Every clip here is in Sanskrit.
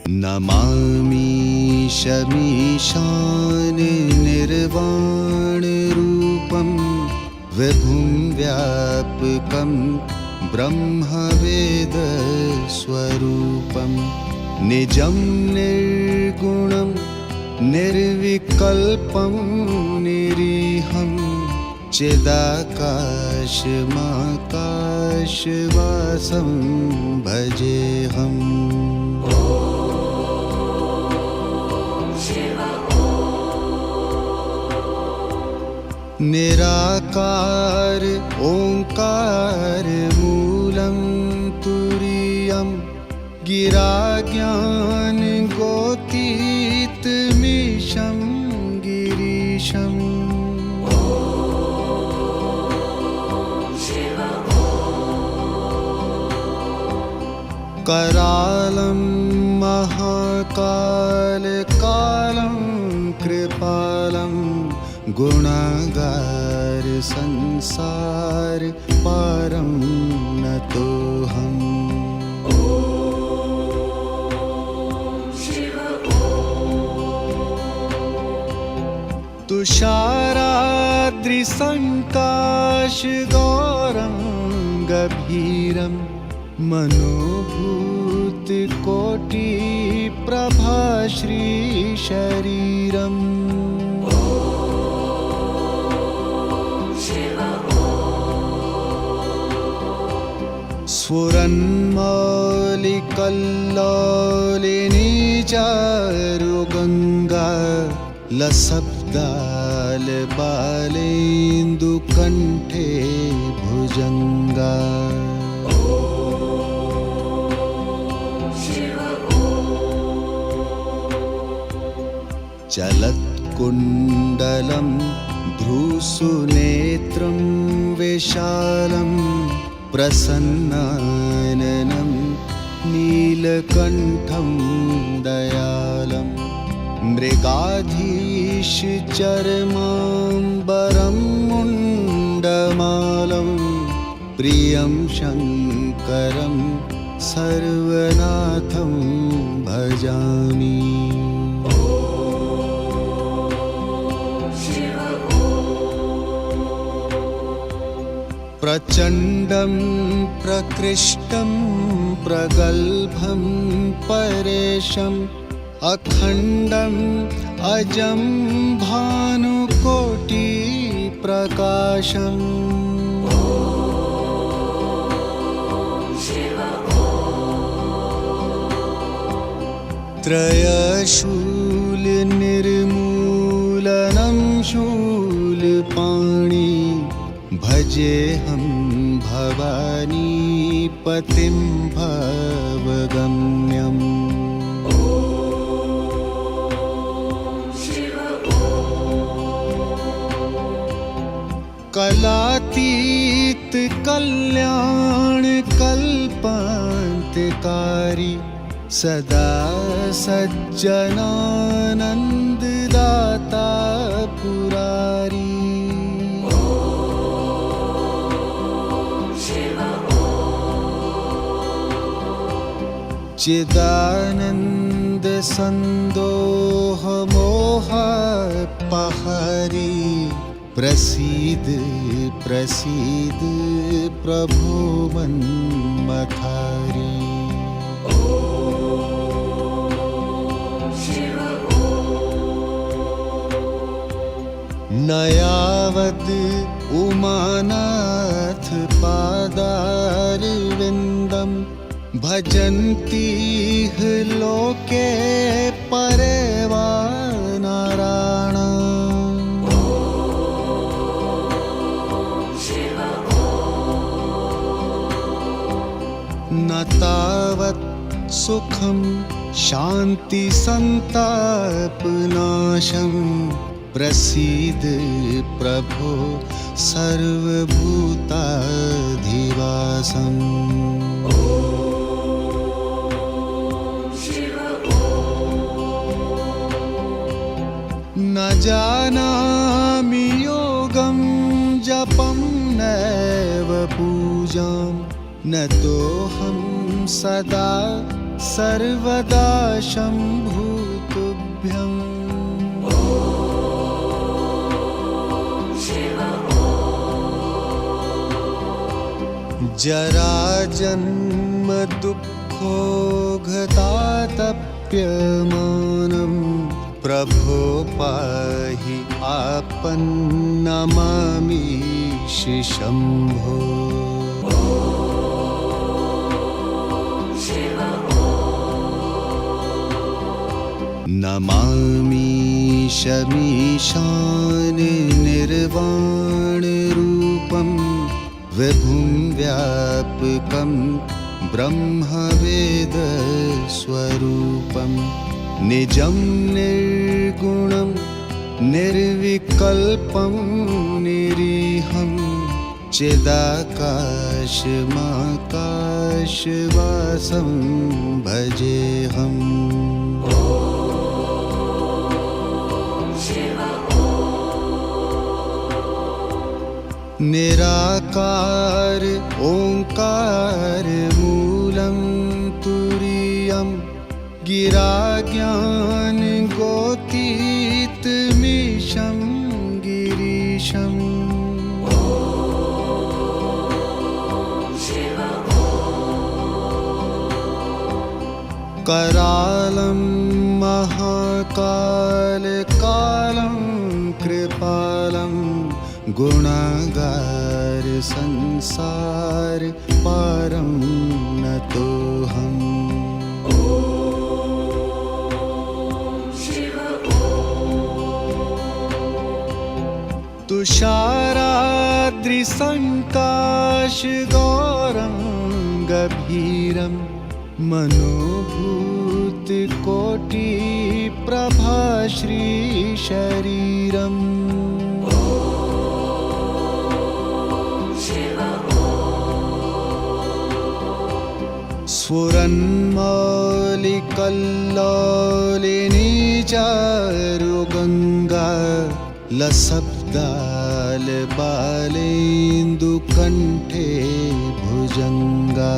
नमामि शमीशान निर्वाणरूपं विभुं व्यापकं ब्रह्मवेदस्वरूपं निजं निर्गुणं निर्विकल्पं निरीहं चिदाकाशमाकाशवासं भजेऽहम्। निराकार ओंकार मूलं तुरीयं गिरा ज्ञान गोतीतमीशं गिरीशम्। करालं महाकाल कालं कृपालं गुणागार संसार पारं नतोऽहम्। तुषाराद्रिसङ्काशगौरं गभीरं मनोभूतिकोटिप्रभाश्रीशरीरम्। स्फुरन्मौलिकल्लोलिनी चारुगङ्गा लसब्दालबालेन्दुकण्ठे भुजङ्गा। चलत्कुण्डलं भ्रूसुनेत्रं विशालं प्रसन्नाननं नीलकण्ठं दयालं मृगाधीशचर्माम्बरं मुण्डमालं प्रियं शङ्करं सर्वनाथं भजामि। प्रचण्डं प्रकृष्टं प्रगल्भं परेशम् अखण्डम् अजं भानुकोटिप्रकाशम्। त्रयशूलनिर्मूलनं शूलपाणि भजेऽहं भवानीपतिं भवगम्यम्। कलातीत कल्याण कल्पान्तकारी सदा सज्जनानन्ददाता पुरारी। चिदानन्द सन्दोह मोहपहरी प्रसीद प्रसीद प्रभो मन्मथारी। न यावद् उमानाथ पादारविन्दं भजन्तीह लोके परेवा नारायणा। न तावत् सुखं शान्ति संतापनाशं प्रसीद प्रभो सर्वभूताधिवासम्। न जानामि योगं जपं नैव पूजां न तोऽहं सदा सर्वदा शम्भु तुभ्यम्। जराजन्म दुःखोघतातप्यमानं प्रभो पाहि आपन्नमामीश शम्भो। नमामीशमीशान निर्वाणरूपं विभुं व्यापकं ब्रह्मवेदस्वरूपं निजं निर्गुणं निर्विकल्पं निरीहं चिदाकाशमाकाशवासं भजेऽहम्। निराकार ओंकार मूलं तुरीयं गिराज्ञान गोतीतमीशं गिरीशम्। करालं महाकालकालं कृपालं गुणागार संसार पारं नतोऽहम्। तुषाराद्रिसङ्काशगौरं गभीरं मनोभूतिकोटिप्रभाश्रीशरीरम्। स्फुरन्मौलिकल्लोलिनी चारुगङ्गा लसब्दालबालेन्दुकण्ठे भुजङ्गा।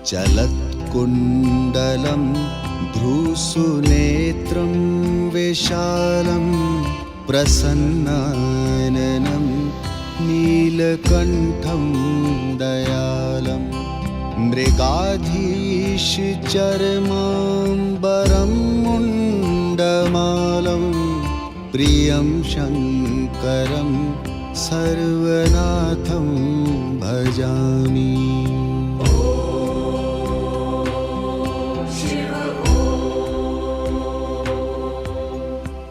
चलत्कुण्डलं भ्रूसुनेत्रं विशालं प्रसन्नाननं नीलकण्ठं दयालं। मृगाधीशचर्माम्बरं मुण्डमालं प्रियं शङ्करं सर्वनाथं भजामि।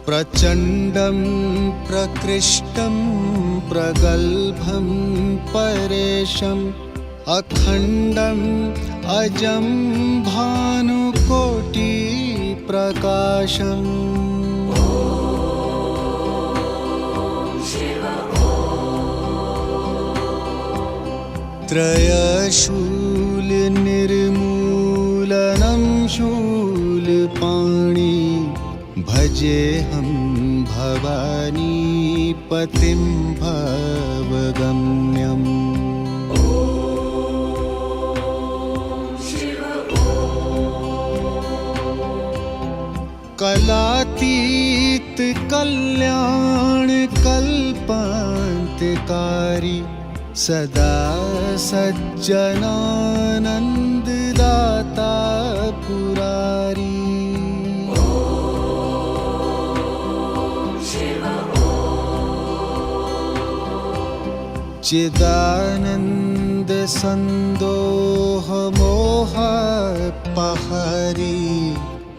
प्रचण्डं प्रकृष्टं प्रगल्भं परेशम् अखण्डम् अजं भानुकोटिप्रकाशम्। त्रयशूलनिर्मूलनं शूलपाणि भजेऽहं भवानीपतिं भवगम्यम्। कलातीत कल्याण कल्पान्तकारी सदा सज्जनानन्ददाता पुरारी। चिदानन्द सन्दोह मोह पहारी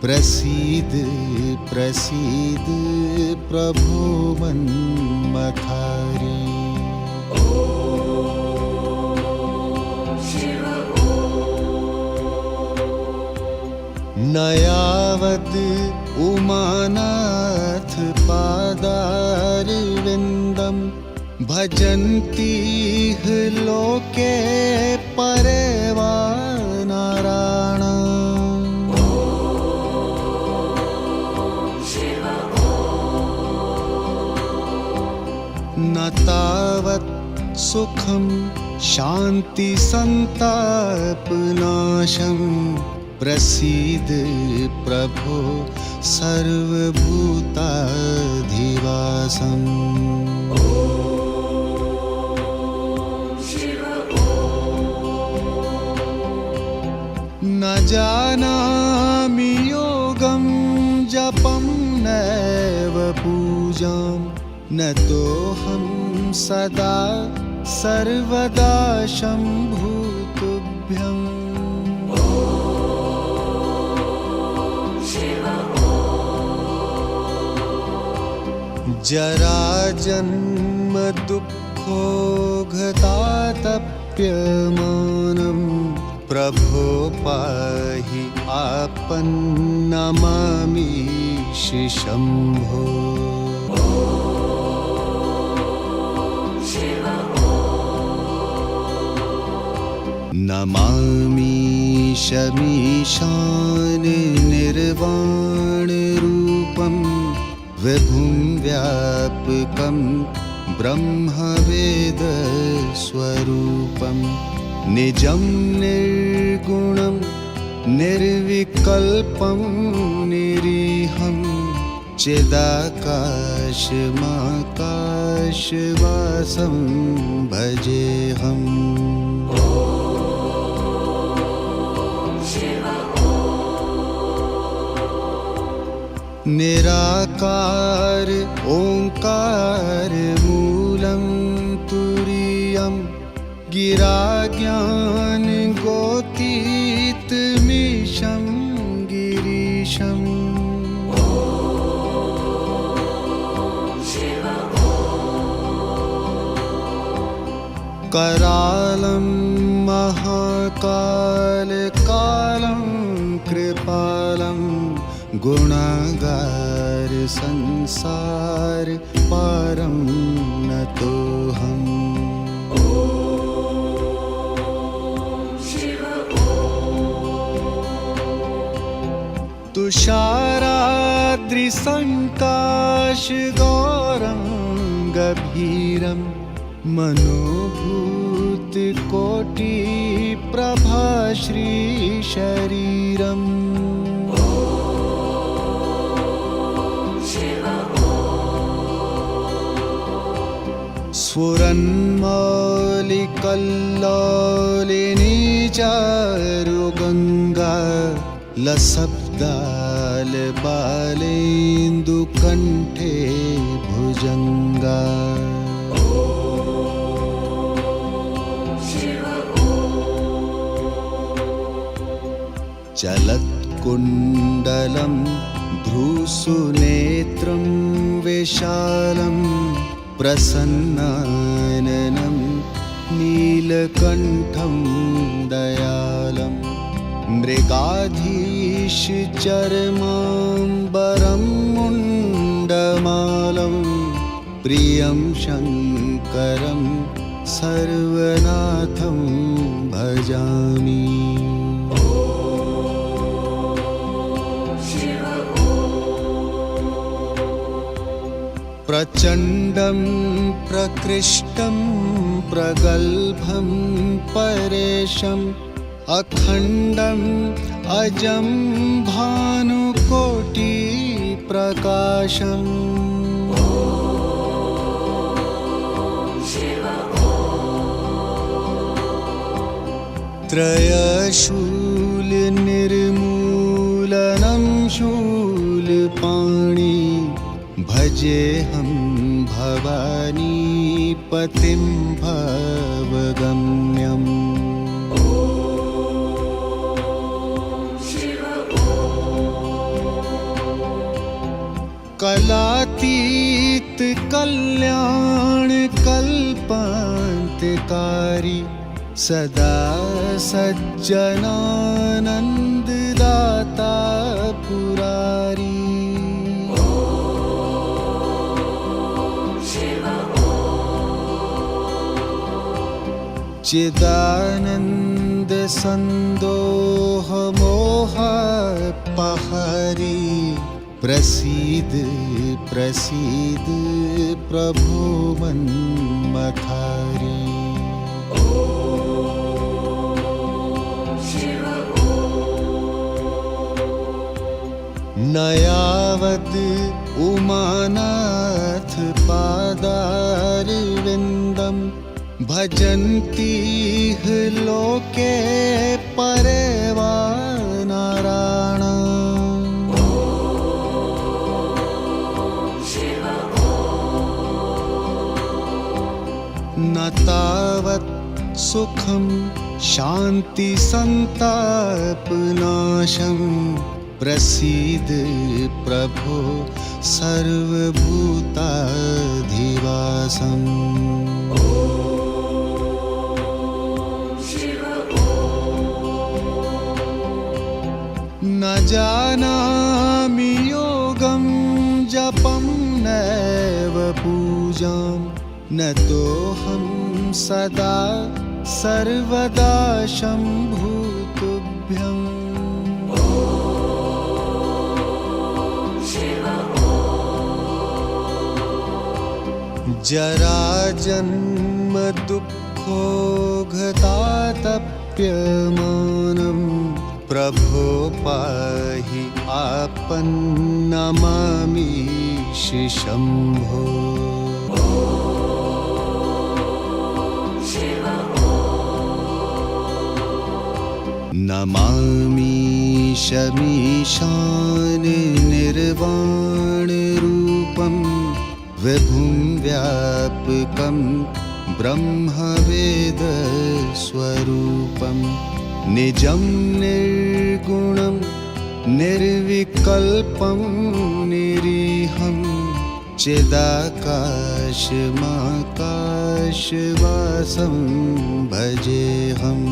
प्रसीद प्रसीद प्रभो मन्मथारी। न यावद् उमानाथ पादारविन्दं भजन्तीह लोके परेवा नारायणा। न तावत् सुखं शान्ति सन्तापनाशं प्रसीद प्रभो सर्वभूताधिवासम्। न जानामि योगं जपं नैव पूजां न तोऽहं सदा सर्वदा शम्भो तुभ्यम्। जराजन्म दुःखोऽघतातप्यमानं प्रभो पाहि आपन्नमामीश शम्भो। नमामीशमीशान निर्वाणरूपं विभुं व्यापकं ब्रह्मवेदस्वरूपं निजं निर्गुणं निर्विकल्पं निरीहं चिदाकाशमाकाशवासं भजेऽहम्। निराकार ओंकार मूलं तुरीयं गिराज्ञान गोतीतमीशं गिरीशम्। करालं महाकालकालं कृपालं गुणागार संसार पारं नतोऽहम्। तुषाराद्रिसङ्काशगौरं गभीरं मनोभूतिकोटिप्रभाश्रीशरीरम्। स्फुरन्मौलिकल्लोलिनी चारुगङ्गा लसब्दालबालेन्दुकण्ठे भुजङ्गा। चलत्कुण्डलं भ्रूसुनेत्रं विशालं प्रसन्नाननं नीलकण्ठं दयालं मृगाधीशचर्माम्बरं मुण्डमालं प्रियं शङ्करं सर्वनाथं भजामि। प्रचण्डं प्रकृष्टं प्रगल्भं परेशम् अखण्डम् अजं भानुकोटिप्रकाशम्। त्रयशूलनिर्मूलनं शूलपाणि भजेऽहं भवानीपतिं भवगम्यम्। कलातीत कल्याण कल्पान्तकारी सदा सज्जनानन्ददाता पुरारी। चिदानन्द सन्दोह मोह पहारी प्रसीद प्रसीद प्रभो मन्मथारी। न यावद् उमानाथ पादारविन्दं भजन्तीह लोके परेवा नारायणं। न तावत् सुखं शान्ति संतापनाशं प्रसीद प्रभो सर्वभूताधिवासम्। न जानामि योगं जपं नैव पूजां न तोऽहं सदा सर्वदा शम्भुतुभ्यम्। जराजन्म दुःखोघतातप्यमानं प्रभो पाहि आपन्नमामीश शम्भो। नमामीशमीशान निर्वाणरूपं विभुं व्यापकं ब्रह्मवेदस्वरूपं निजं निर्गुणं निर्विकल्पं निरीहं चिदाकाशमाकाशवासं भजेऽहम्।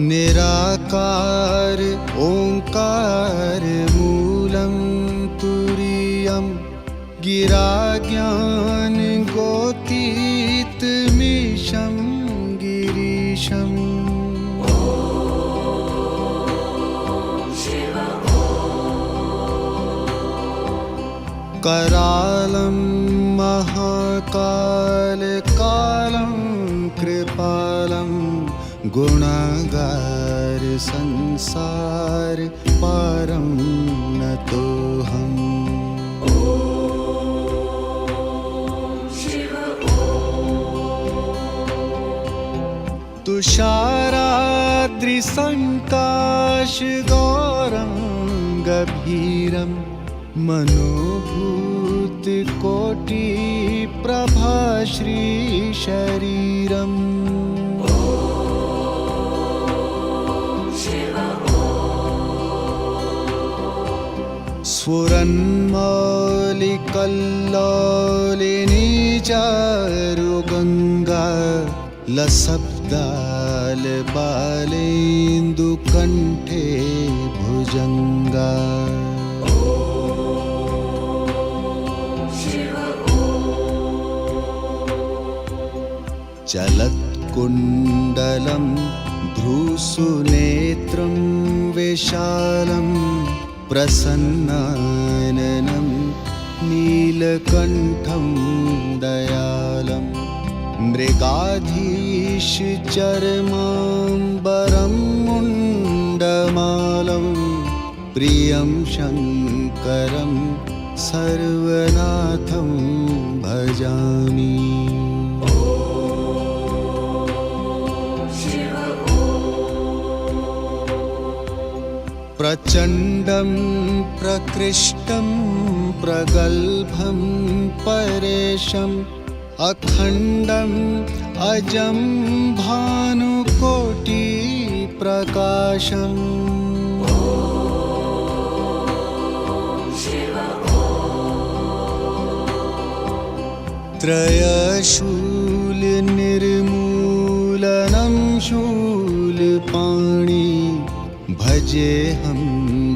निराकार ओंकार मूलं तुरीयं गिराज्ञान गोतीतमीशं गिरीशम्। करालं महाकालकालं कृपालं गुणागार संसार पारं नतोऽहम्। तुषाराद्रिसङ्काशगौरं गभीरं मनोभूतिकोटिप्रभाश्रीशरीरम्। स्फुरन्मौलिकल्लोलिनी चारुगङ्गा लसब्दालबालेन्दुकण्ठे भुजङ्गा। चलत्कुण्डलं भ्रूसुनेत्रं विशालं प्रसन्नाननं नीलकण्ठं दयालं। मृगाधीशचर्माम्बरं मुण्डमालं प्रियं शङ्करं सर्वनाथं भजामि। प्रचण्डं प्रकृष्टं प्रगल्भं परेशम् अखण्डम् अजं भानुकोटिप्रकाशम्। त्रयशूलनिर्मूलनं शूलपाणि भजेऽहं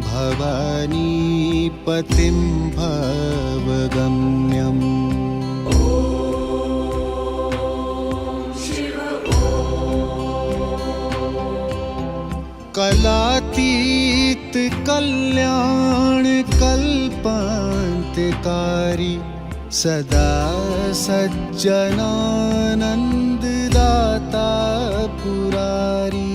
भवानीपतिं भवगम्यम्। कलातीत कल्याण कल्पांतकारी सदा सज्जनानंददाता पुरारी।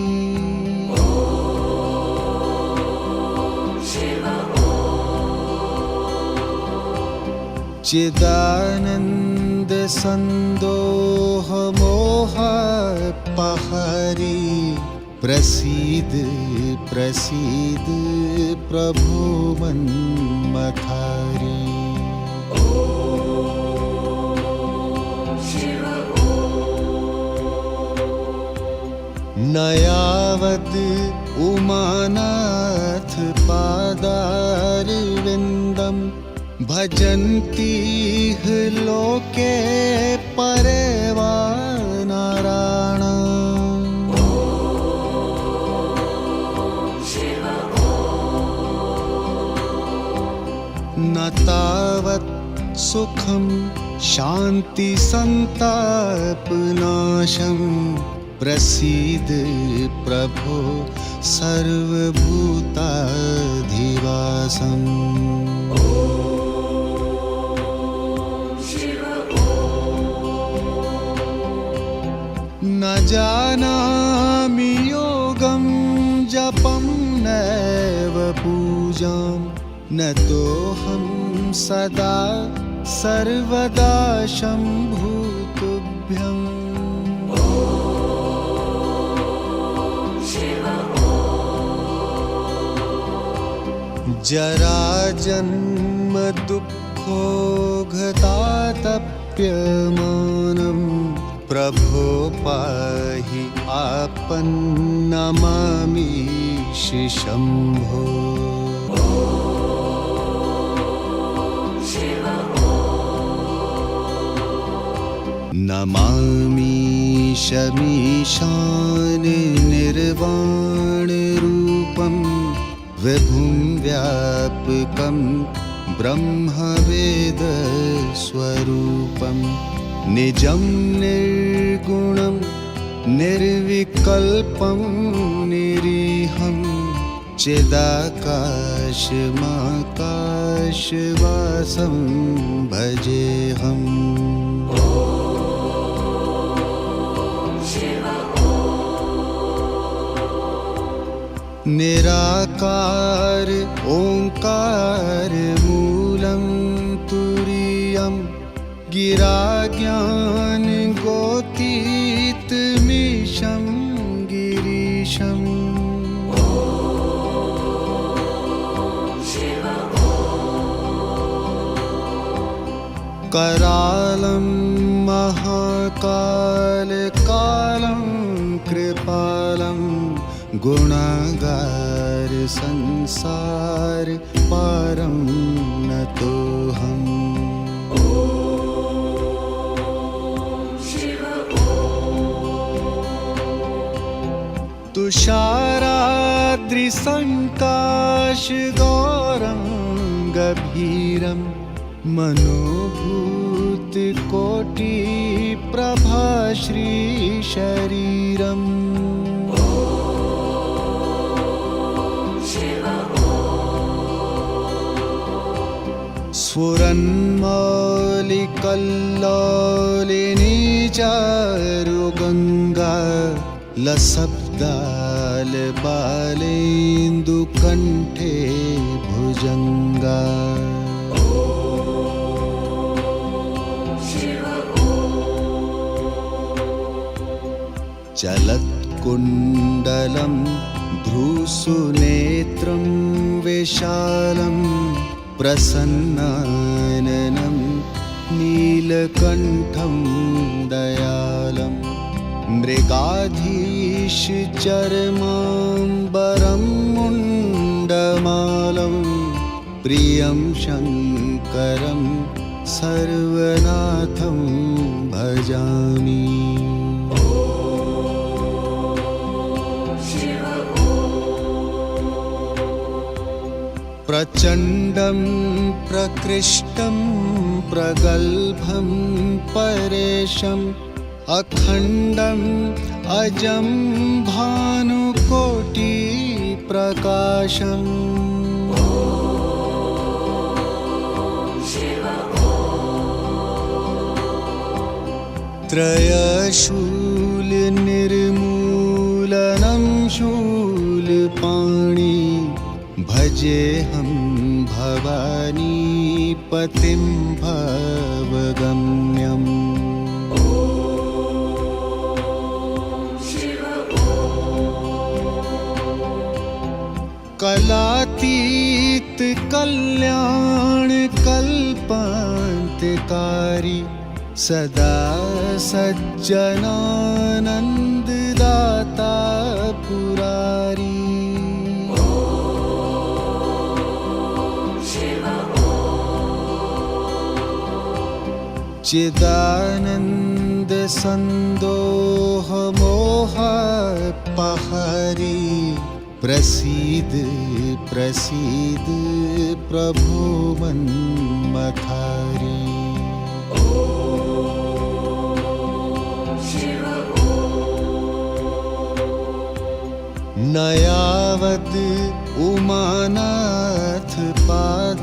चिदानंद संदोह मोह पहारी प्रसीद प्रसीद प्रभु मन्मथारी। नयावद उमानाथ पादारविन्दं भजन्ति लोके परेवा नारायणा। न तावत् सुखं शान्ति संतापनाशं प्रसीद प्रभो सर्वभूताधिवासम्। न जानामि योगं जपं नैव पूजां न तोऽहं सदा सर्वदा शम्भो तुभ्यम्। जराजन्म दुःखोघतातप्यमानं प्रभो पाहि आपन्नमामीश शम्भो। नमामीशमीशान निर्वाणरूपं विभुं व्यापकं ब्रह्मवेदस्वरूपं निजं निर्गुणं निर्विकल्पं निरीहं चिदाकाशमाकाशवासं भजेऽहम्। निराकार ओंकार मूलं तुरीयं गिराज्ञान गोतीतमीशं गिरीशम्। करालं महाकाल कालं कृपालं गुणागार संसार पारं नतोऽहम्। तुषाराद्रिसङ्काशगौरं गभीरं मनोभूतिकोटिप्रभाश्रीशरीरम्। स्फुरन्मौलिकल्लोलिनी चारुगङ्गा लसब्दालबालेन्दुकण्ठे भुजङ्गा। चलत्कुण्डलं भ्रूसुनेत्रं विशालं प्रसन्नाननं नीलकण्ठं दयालं। मृगाधीशचर्माम्बरं मुण्डमालं प्रियं शङ्करं सर्वनाथं भजामि। प्रचण्डं प्रकृष्टं प्रगल्भं परेशम् अखण्डम् अजं भानुकोटि प्रकाशम् त्रयशूलनिर्मूलनं शूलपाणि भजेऽहं भवानी पतिं भवगम्यम् कलातीत कल्याण कल्पान्तकारी सदा सज्जनानन्ददाता पुरारी चिदानन्द सन्दोह मोहपहरी प्रसीद प्रसीद प्रभो मन्मथारी न यावद् उमानाथ पादारविन्दं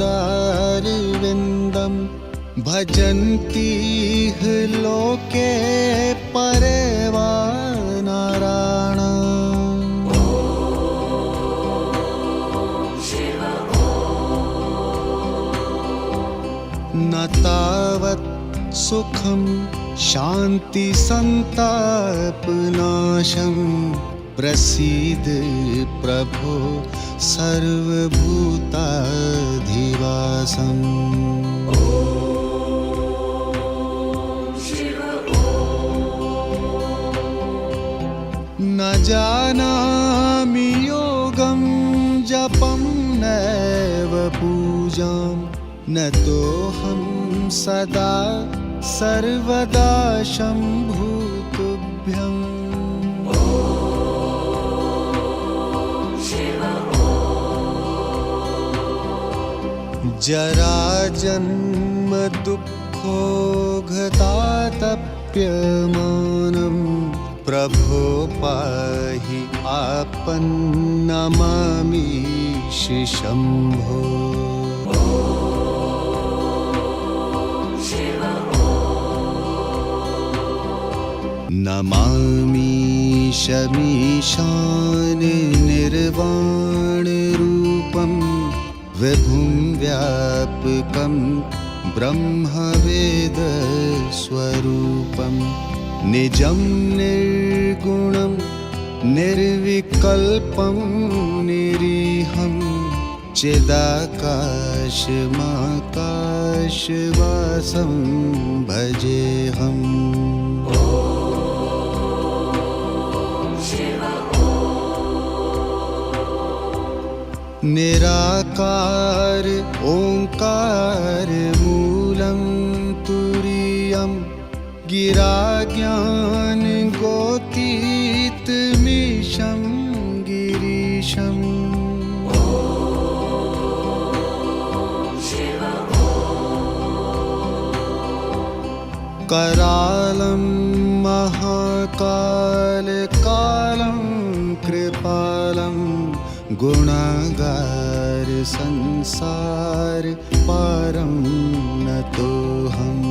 भजन्तीह लोके परेवानराणाम् न तावत् सुखं शान्ति सन्तापनाशं प्रसीद प्रभो सर्वभूताधिवासम् न जानामि योगं जपं नैव पूजां न तोऽहं सदा सर्वदा शम्भुतुभ्यम् जराजन्म दुःखोघतातप्यमानं प्रभो पाहि आपन्नमामीश शम्भो नमामीशमीशान निर्वाणरूपं विभुं व्यापकं ब्रह्मवेदस्वरूपं निजं निर्गुणं निर्विकल्पं निरीहं चिदाकाशमाकाशवासं भजेऽहम् निराकार ओंकार मूलं तुरीयं गिराज्ञान गोतीतमीशं गिरीशम् करालं महाकालकालं कृपालं गुणागार संसार पारं नतोऽहम्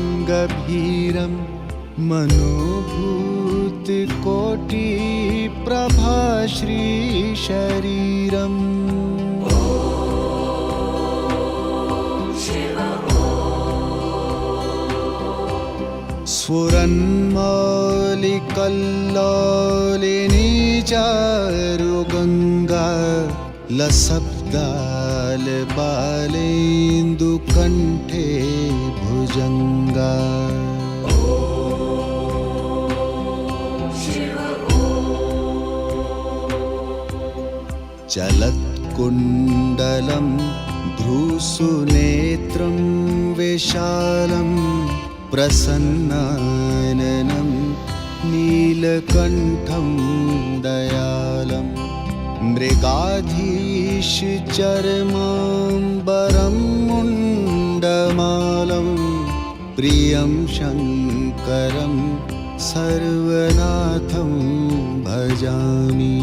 तुषाराद्रिसङ्काशगौरङ्गभीरं मनोभूतिकोटिप्रभाश्रीशरीरम् स्फुरन्मौलिकल्लोलिनी चारुगङ्गा लसब्दालबालेन्दुकण्ठे भुजङ्गा चलत्कुण्डलं भ्रूसुनेत्रं विशालं प्रसन्नाननं नीलकण्ठं दयालं मृगाधीश चर्माम्बरं मुण्डमालं प्रियं शङ्करं सर्वनाथं भजामि।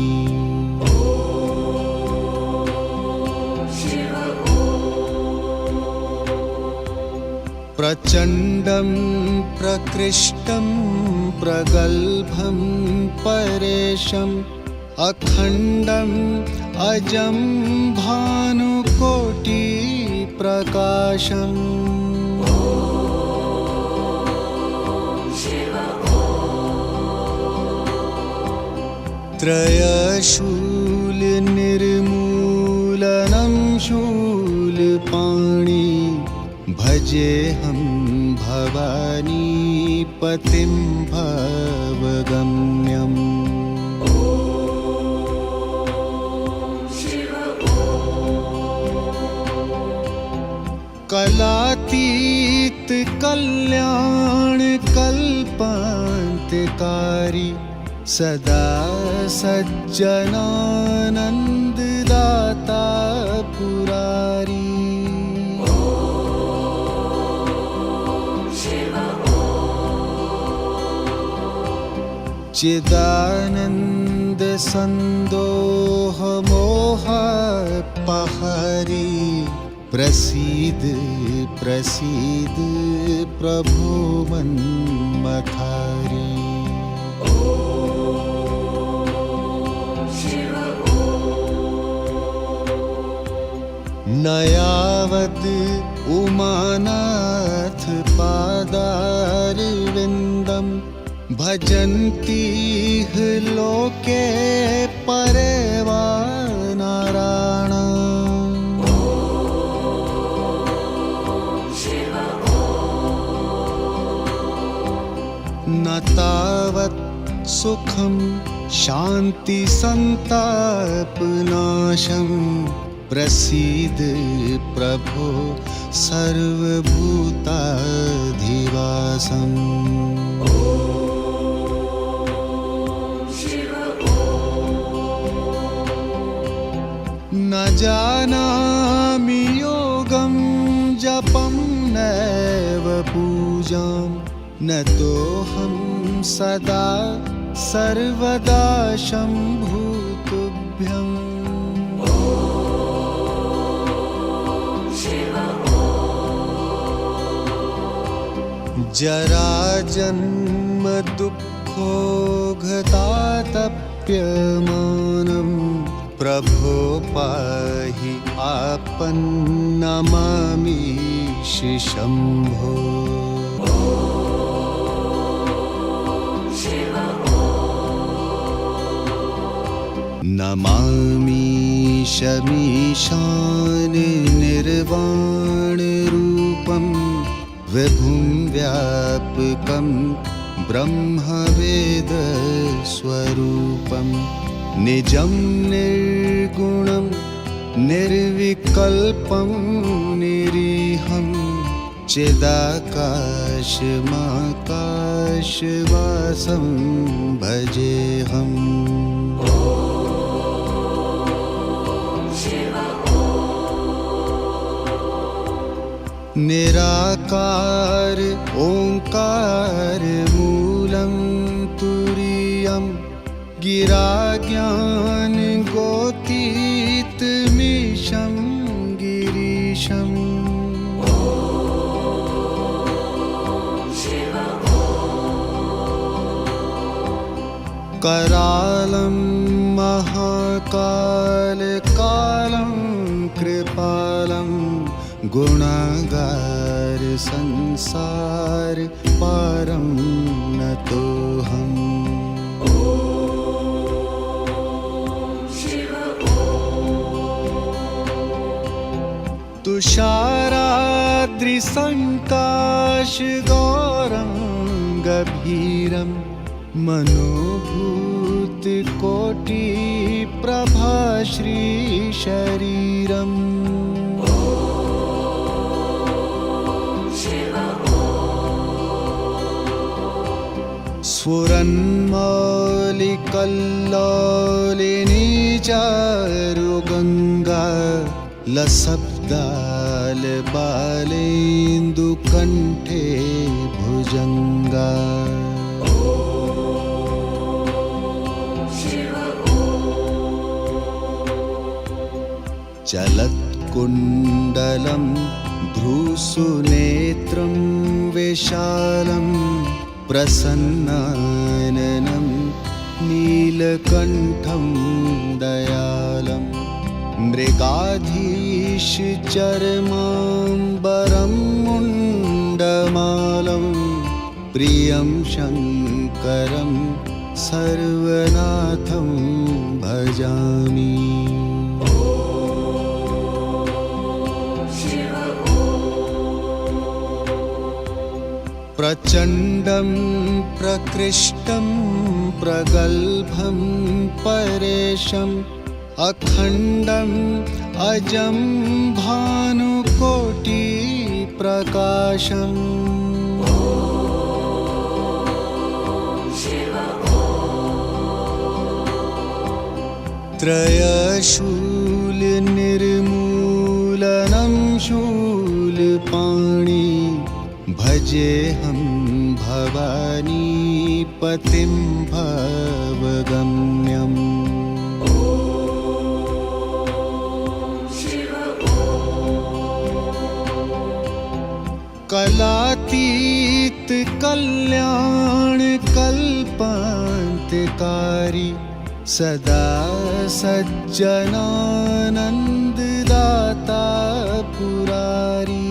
प्रचण्डं प्रकृष्टं प्रगल्भं परेशम् अखण्डम् अजं भानुकोटिप्रकाशम् त्रयशूलनिर्मूलनं शूलपाणि भजेऽहं भवानीपतिं भवगम्यम्। कलातीत कल्याण कल्पान्तकारी सदा सज्जनानन्ददाता पुरारी। चिदानन्द सन्दोह मोहपहरी प्रसीद प्रसीद प्रभो मन्मथारी। न यावद् उमानाथ पादारविन्दं भजन्तीह लोके परेवा नारायणा। न तावत् सुखं शान्ति सन्तापनाशं प्रसीद प्रभो सर्वभूताधिवासम्। न जानामि योगं जपं नैव पूजां न तोऽहं सदा सर्वदा शम्भुतुभ्यम्। जराजन्म दुःखोघतातप्यमानं प्रभो पाहि आपन्नमामीश शम्भो। नमामीशमीशान निर्वाणरूपं विभुं व्यापकं ब्रह्मवेदस्वरूपं निजं निर्गुणं निर्विकल्पं निरीहं चिदाकाशमाकाशवासं भजेऽहम्। निराकार ओंकार मूलं तुरीयं गिराज्ञान गोतीतमीशं गिरीशम्। करालं महाकालकालं कृपालं गुणागार संसार पारं नतोऽहम्। तुषाराद्रिसङ्काशगौरं गभीरं मनोभूतिकोटिप्रभाश्रीशरीरम्। स्फुरन्मौलिकल्लोलिनी चारु गंगा लसब्दाल बालेन्दु कंठे भुजंगा चलत्कुण्डलं भ्रूसुनेत्रं विशालं प्रसन्नाननं नीलकण्ठं दयालं मृगाधीशचर्माम्बरं मुण्डमालं प्रियं शङ्करं सर्वनाथं भजामि प्रचण्डं प्रकृष्टं प्रगल्भं परेशम् अखण्डम् अजं भानुकोटिप्रकाशम् त्रयशूलनिर्मूलनं शूलपाणि भजेऽहं भवानीपतिं भवगम्यम् कलातीत कल्याण कल्पान्तकारी सदा सज्जनानन्ददाता पुरारी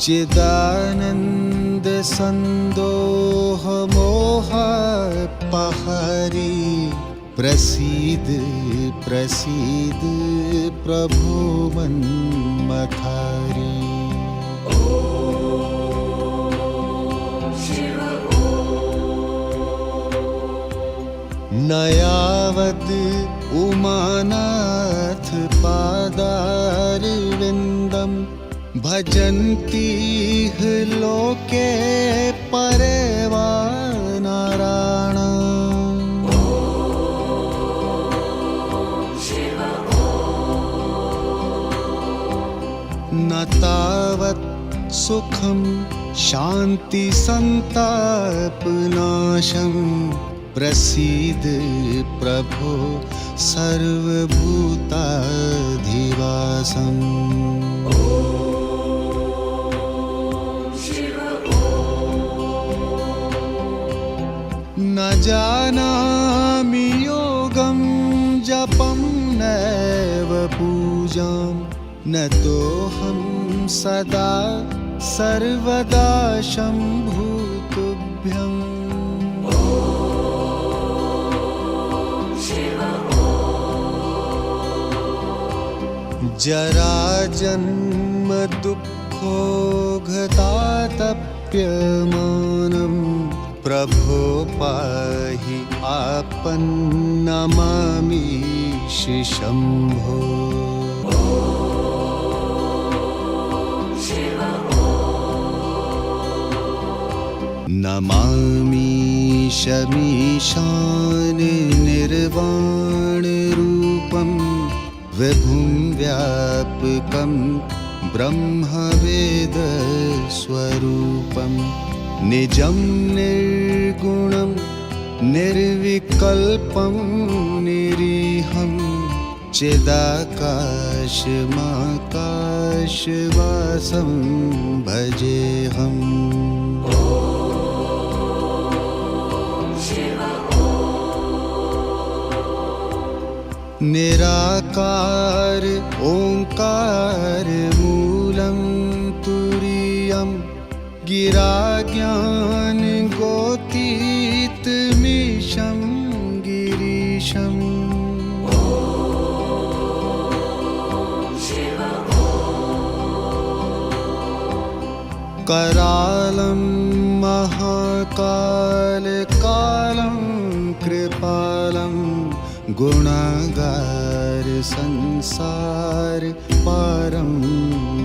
चिदानंद संदोह मोह पहारी प्रसीद प्रसीद प्रभो मन्मथारी न यावद् उमानाथ पादारविन्दम् भजन्तीह लोके परेवा नारायणा न तावत् सुखं शान्ति संतापनाशं प्रसीद प्रभो सर्वभूताधिवासम् न जानामि योगं जपं नैव पूजां न तोऽहं सदा सर्वदा शम्भुतुभ्यम् जराजन्म दुःखोघतातप्यमानं प्रभो पाहि आपन्नमामीश शम्भो नमामीशमीशान निर्वाणरूपं विभुं व्यापकं ब्रह्मवेदस्वरूपं निजं निर्गुणं निर्विकल्पं निरीहं चिदाकाशमाकाशवासं भजेऽहम् निराकार ओंकार मूलं तुरीयं गिराज्ञान गोतीतमीशं गिरीशम् करालं महाकाल कालं कृपालं गुणागार संसार पारं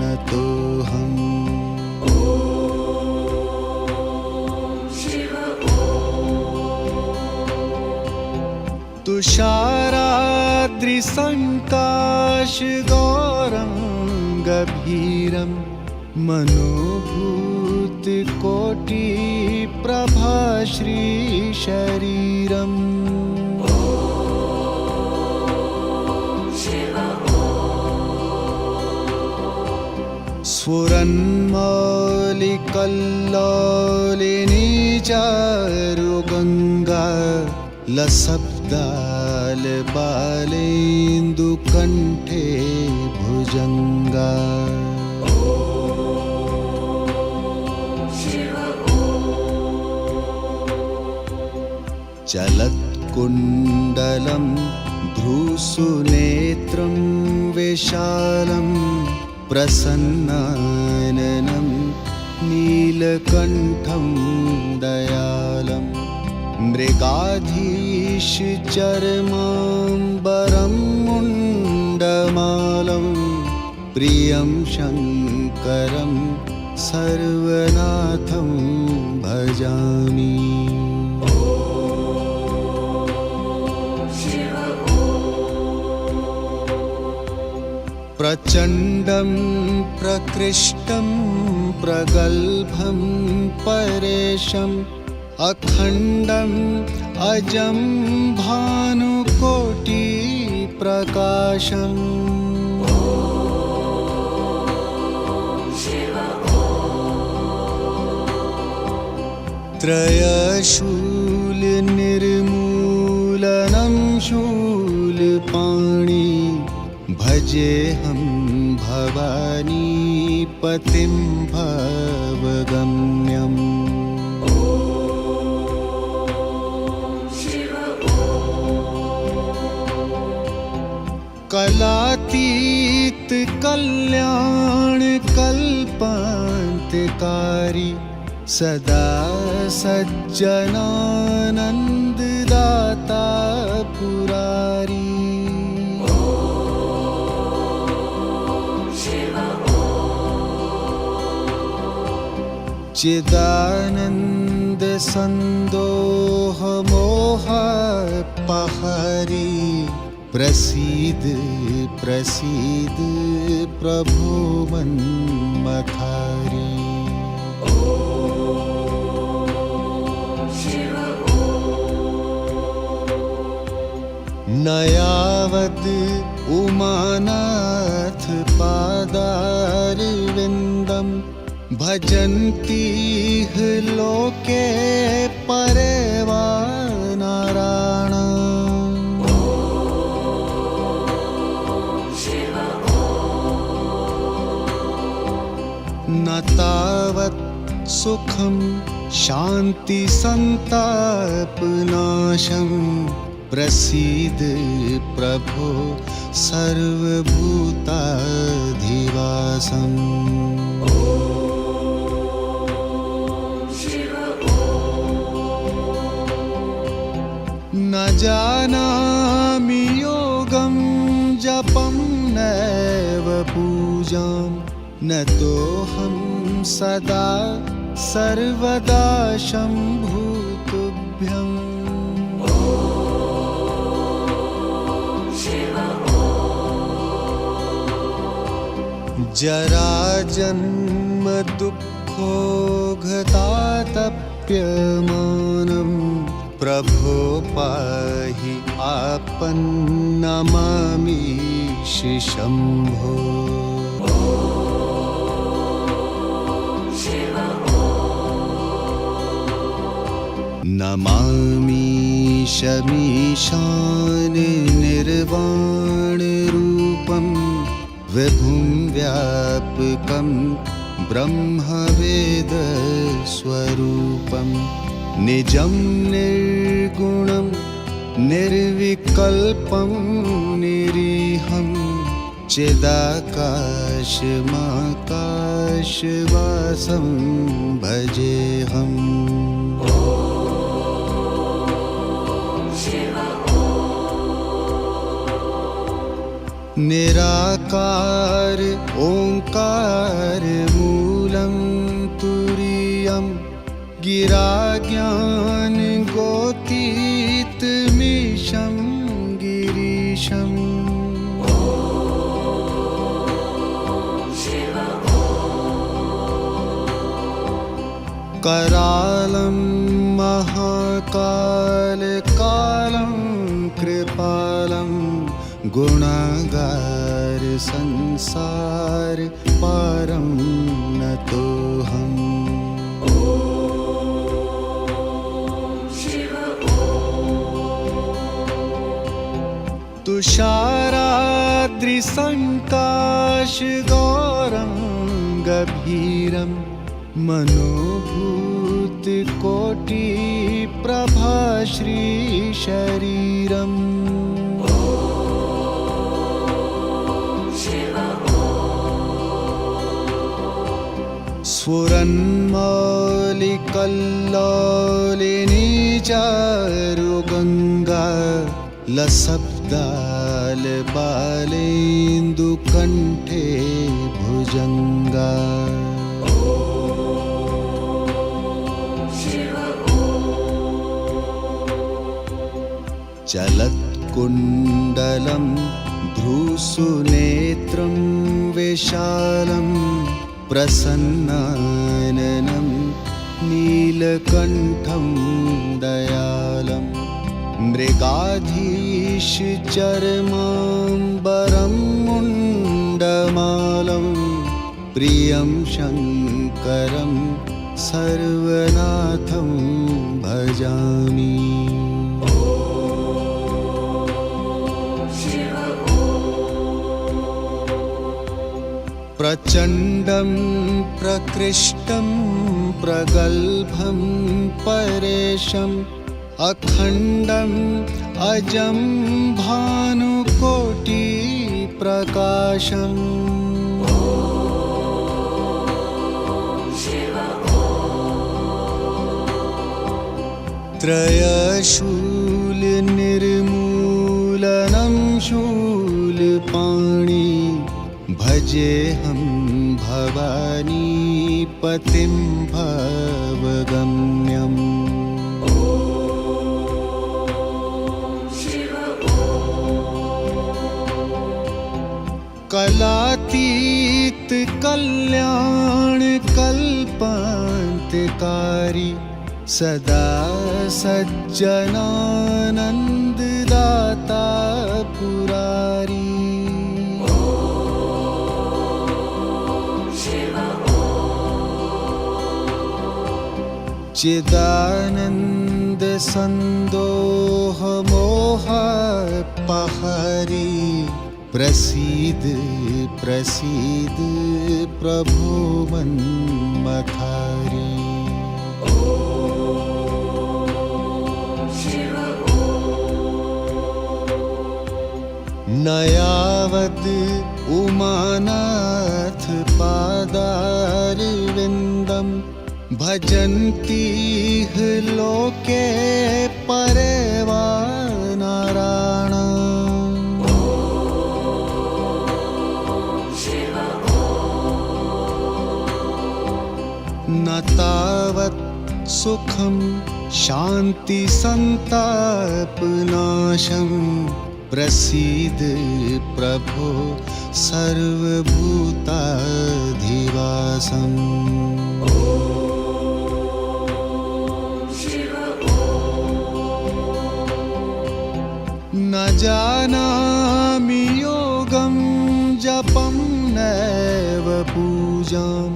नतोऽहम् तुषाराद्रिसङ्काशगौरं गभीरं मनोभूतिकोटिप्रभाश्रीशरीरम् स्फुरन्मौलिकल्लोलिनी चारुगङ्गा लसब्दालबालेन्दुकण्ठे भुजङ्गा चलत्कुण्डलं भ्रूसुनेत्रं विशालं प्रसन्नाननं नीलकण्ठं दयालं मृगाधीशचर्माम्बरं मुण्डमालं प्रियं शङ्करं सर्वनाथं भजामि प्रचण्डं प्रकृष्टं प्रगल्भं परेशम् अखण्डम् अजं भानुकोटिप्रकाशम् त्रयशूलनिर्मूलनं शूलपाणि भजेऽहं भवानीपतिं भवगम्यम् कलातीत कल्याण कल्पान्तकारी सदा सज्जनानन्ददाता पुरारी चिदानन्द सन्दोह मोहपहरी प्रसीद प्रसीद प्रभो मन्मथारी न यावद् उमानाथ पादारविन्दं भजन्तीह लोके परेवा नारायणा न तावत् सुखं शान्ति सन्तापनाशं प्रसीद प्रभो सर्वभूताधिवासम् न जानामि योगं जपं नैव पूजां न तोऽहं सदा सर्वदा शम्भुतुभ्यम् जराजन्म दुःखोघतातप्यमानं प्रभो पाहि आपन्नमामीश शम्भो नमामीशमीशान निर्वाणरूपं विभुं व्यापकं ब्रह्मवेदस्वरूपं निजं निर्गुणं निर्विकल्पं निरीहं चिदाकाशमाकाशवासं भजेऽहम् निराकार ओंकार मूलं तुरीयं गिरा ज्ञान गोतीतमीशम् कालं कृपालं गुणागार संसार पारं नतोऽहम्। तुषाराद्रिसङ्काशगौरं गभीरं मनोभूतकोटिप्रभा श्रीशरीरम्। स्फुरन्मौलिकल्लोलिनी चारुगङ्गा लसब्दालबालेन्दुकण्ठे भुजङ्गा। चलत्कुण्डलं भ्रूसुनेत्रं विशालं प्रसन्नाननं नीलकण्ठं दयालं। मृगाधीशचर्माम्बरं मुण्डमालं प्रियं शङ्करं सर्वनाथं भजामि। प्रचण्डं प्रकृष्टं प्रगल्भं परेशम् अखण्डम् अजं भानुकोटिप्रकाशम्। त्रयशूलनिर्मूलनं शूलपाणि भजेऽहं भवानीपतिं भवगम्यम्। कलातीत कल्याण कल्पान्तकारी सदा सज्जनानन्ददाता पुरारी। चिदानन्द सन्दोह मोहपहरी प्रसीद प्रसीद प्रभो मन्मथारी। न यावद् उमानाथ पादारविन्दं भजन्तीह लोके परेवा नारायणा। न तावत् सुखं शान्ति सन्तापनाशं प्रसीद प्रभो सर्वभूताधिवासम्। न जानामि योगं जपं नैव पूजां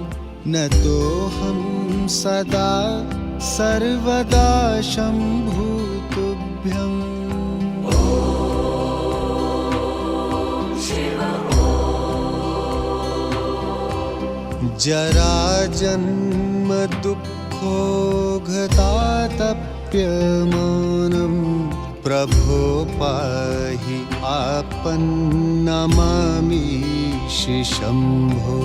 न तोऽहं सदा सर्वदा शम्भुतुभ्यम्। जराजन्म दुःखोघतातप्यमानं प्रभो पाहि आपन्नमामीश शम्भो।